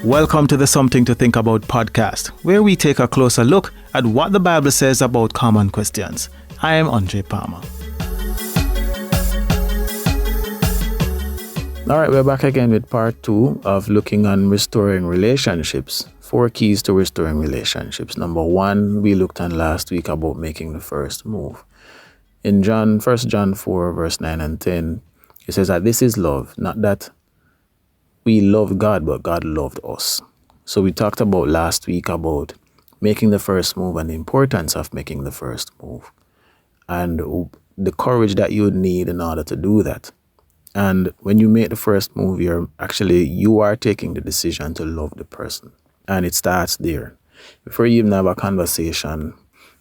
Welcome to the Something to Think About podcast, where we take a closer look at what the Bible says about common questions. I am Andre Palmer. All right, we're back again with part 2 of looking on restoring relationships. 4 keys to restoring relationships. Number 1, we looked on last week about making the first move. In 1 John 4, verse 9 and 10, it says that this is love, not that we love God, but God loved us. So we talked about last week about making the first move and the importance of making the first move and the courage that you would need in order to do that. And when you make the first move, you are taking the decision to love the person. And it starts there. Before you even have a conversation,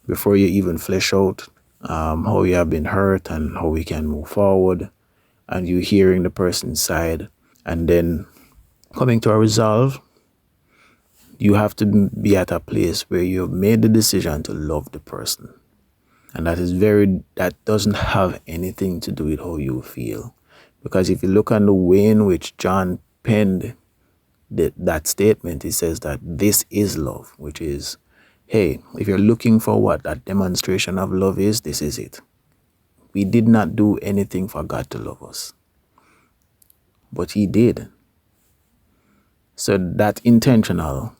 before you even flesh out how you have been hurt and how we can move forward, and you hearing the person's side, and then coming to a resolve, you have to be at a place where you've made the decision to love the person. And that doesn't have anything to do with how you feel. Because if you look on the way in which John penned that statement, he says that this is love, which is, hey, if you're looking for what that demonstration of love is, this is it. We did not do anything for God to love us, but he did. So that intentional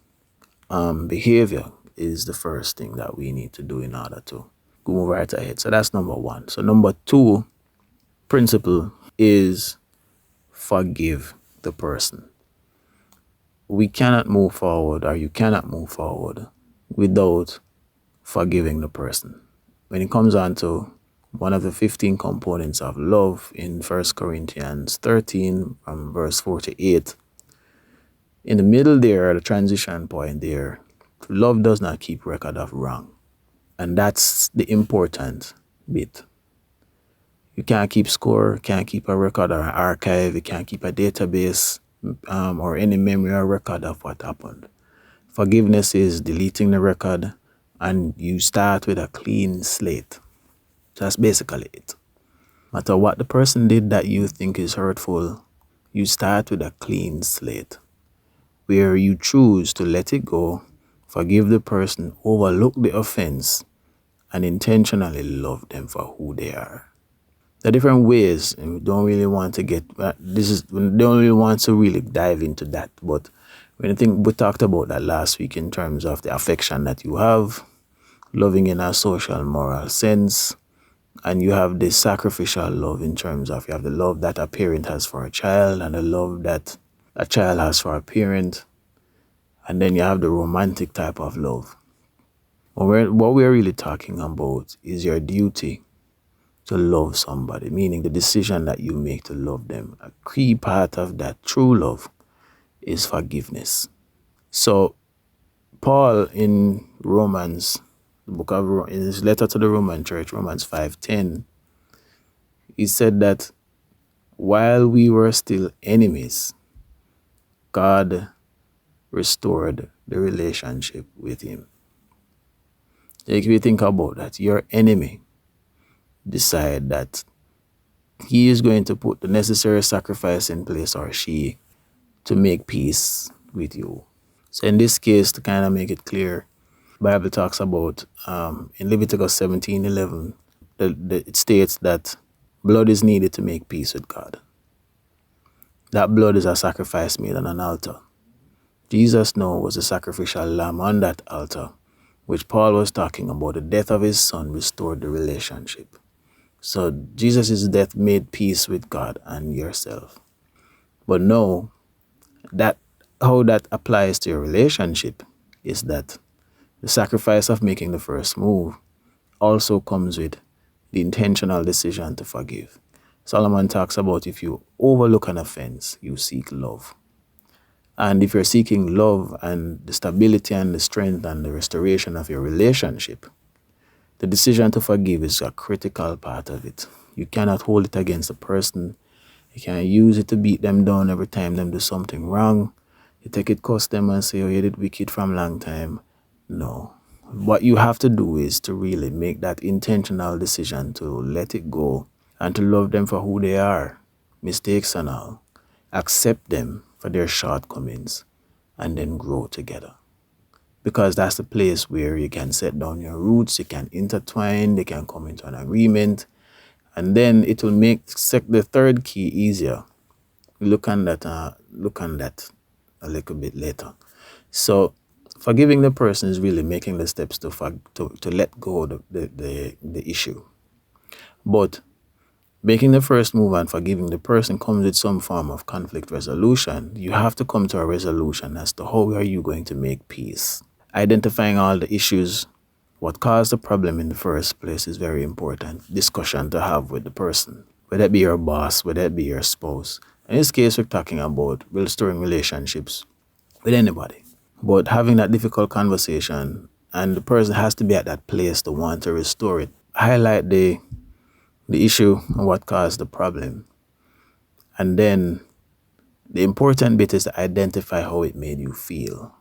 behavior is the first thing that we need to do in order to move right ahead. So that's number 1. So number 2 principle is forgive the person. We cannot move forward, or you cannot move forward without forgiving the person. When it comes on to one of the 15 components of love in 1 Corinthians 13 from verse 48, in the middle there, the transition point there, love does not keep record of wrong. And that's the important bit. You can't keep score, can't keep a record or an archive, you can't keep a database or any memory or record of what happened. Forgiveness is deleting the record and you start with a clean slate. That's basically it. No matter what the person did that you think is hurtful, you start with a clean slate, where you choose to let it go, forgive the person, overlook the offense, and intentionally love them for who they are. There are different ways, and we don't really want to really dive into that. But when I think we talked about that last week in terms of the affection that you have, loving in a social moral sense, and you have the sacrificial love in terms of you have the love that a parent has for a child and the love that a child has for a parent, and then you have the romantic type of love. What we're really talking about is your duty to love somebody, meaning the decision that you make to love them. A key part of that true love is forgiveness. So Paul in Romans, in his letter to the Roman church, Romans 5:10, he said that while we were still enemies, God restored the relationship with him. If you think about that, your enemy decide that he is going to put the necessary sacrifice in place, or she, to make peace with you. So in this case, to kind of make it clear, the Bible talks about in Leviticus 17:11, it states that blood is needed to make peace with God. That blood is a sacrifice made on an altar. Jesus now was a sacrificial lamb on that altar, which Paul was talking about. The death of his son restored the relationship. So Jesus' death made peace with God and yourself. But no, how that applies to your relationship is that the sacrifice of making the first move also comes with the intentional decision to forgive. Solomon talks about if you overlook an offense, you seek love. And if you're seeking love and the stability and the strength and the restoration of your relationship, the decision to forgive is a critical part of it. You cannot hold it against a person. You can't use it to beat them down every time them do something wrong. You take it, cuss them and say, oh, you did wicked from long time. No. What you have to do is to really make that intentional decision to let it go and to love them for who they are, mistakes and all. Accept them for their shortcomings and then grow together. Because that's the place where you can set down your roots, you can intertwine, they can come into an agreement, and then it will make the third key easier. We'll look on that a little bit later. So forgiving the person is really making the steps to let go of the issue. But making the first move and forgiving the person comes with some form of conflict resolution. You have to come to a resolution as to how are you going to make peace. Identifying all the issues, what caused the problem in the first place is very important discussion to have with the person, whether it be your boss, whether it be your spouse. In this case, we're talking about restoring relationships with anybody. But having that difficult conversation, and the person has to be at that place to want to restore it, highlight the issue and what caused the problem. And then the important bit is to identify how it made you feel,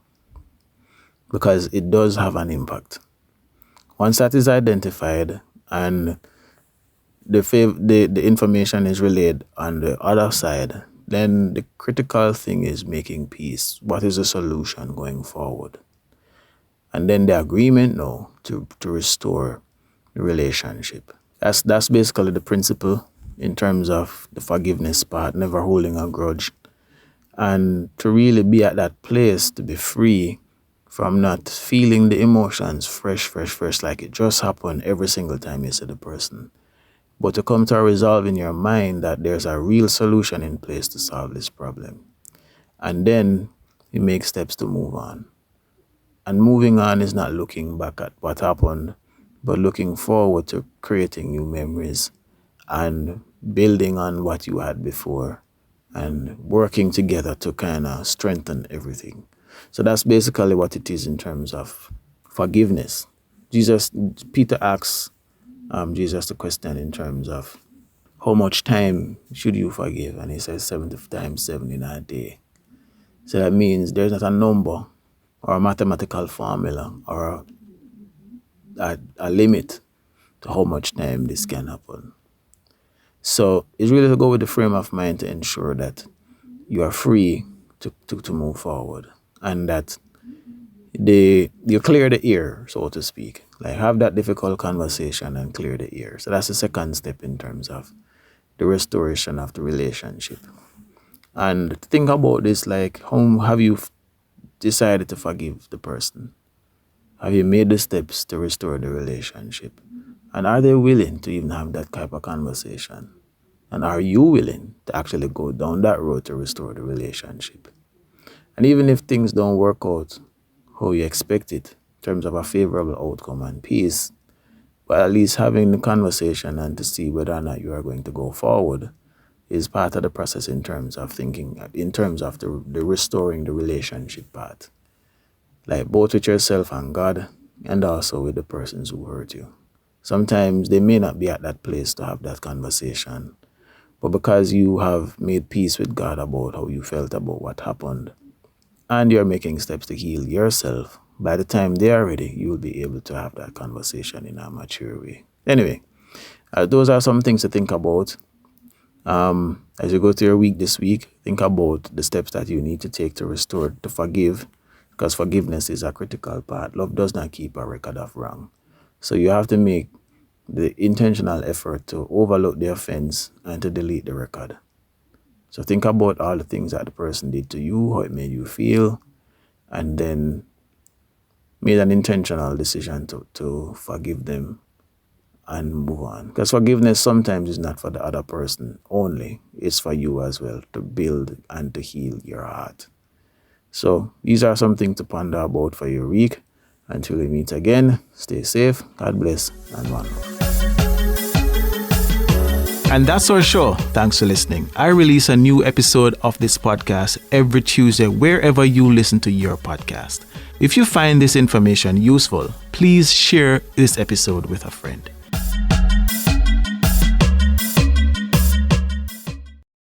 because it does have an impact. Once that is identified and the information is relayed on the other side, then the critical thing is making peace. What is the solution going forward? And then the agreement now to restore the relationship. That's basically the principle in terms of the forgiveness part, never holding a grudge. And to really be at that place, to be free from not feeling the emotions fresh, like it just happened every single time you see the person. But to come to a resolve in your mind that there's a real solution in place to solve this problem. And then you make steps to move on. And moving on is not looking back at what happened, but looking forward to creating new memories and building on what you had before and working together to kind of strengthen everything. So that's basically what it is in terms of forgiveness. Peter asks Jesus the question in terms of how much time should you forgive? And he says 70 times 7 in a day. So that means there's not a number or a mathematical formula or a limit to how much time this can happen. So it's really to go with the frame of mind to ensure that you are free to move forward, and that you clear the air, so to speak. Like have that difficult conversation and clear the air. So that's the second step in terms of the restoration of the relationship. And think about this, like how have you decided to forgive the person? Have you made the steps to restore the relationship? And are they willing to even have that type of conversation? And are you willing to actually go down that road to restore the relationship? And even if things don't work out how you expect it, in terms of a favorable outcome and peace, but at least having the conversation and to see whether or not you are going to go forward is part of the process in terms of thinking, in terms of the restoring the relationship part. Like both with yourself and God, and also with the persons who hurt you. Sometimes they may not be at that place to have that conversation, but because you have made peace with God about how you felt about what happened, and you're making steps to heal yourself, by the time they are ready, you will be able to have that conversation in a mature way. Anyway, those are some things to think about. As you go through your week this week, think about the steps that you need to take to restore, to forgive, because forgiveness is a critical part. Love does not keep a record of wrong. So you have to make the intentional effort to overlook the offense and to delete the record. So think about all the things that the person did to you, how it made you feel, and then made an intentional decision to forgive them and move on. Because forgiveness sometimes is not for the other person only. It's for you as well, to build and to heal your heart. So these are some things to ponder about for your week. Until we meet again, stay safe, God bless, and one love. And that's our show. Thanks for listening. I release a new episode of this podcast every Tuesday wherever you listen to your podcast. If you find this information useful, please share this episode with a friend.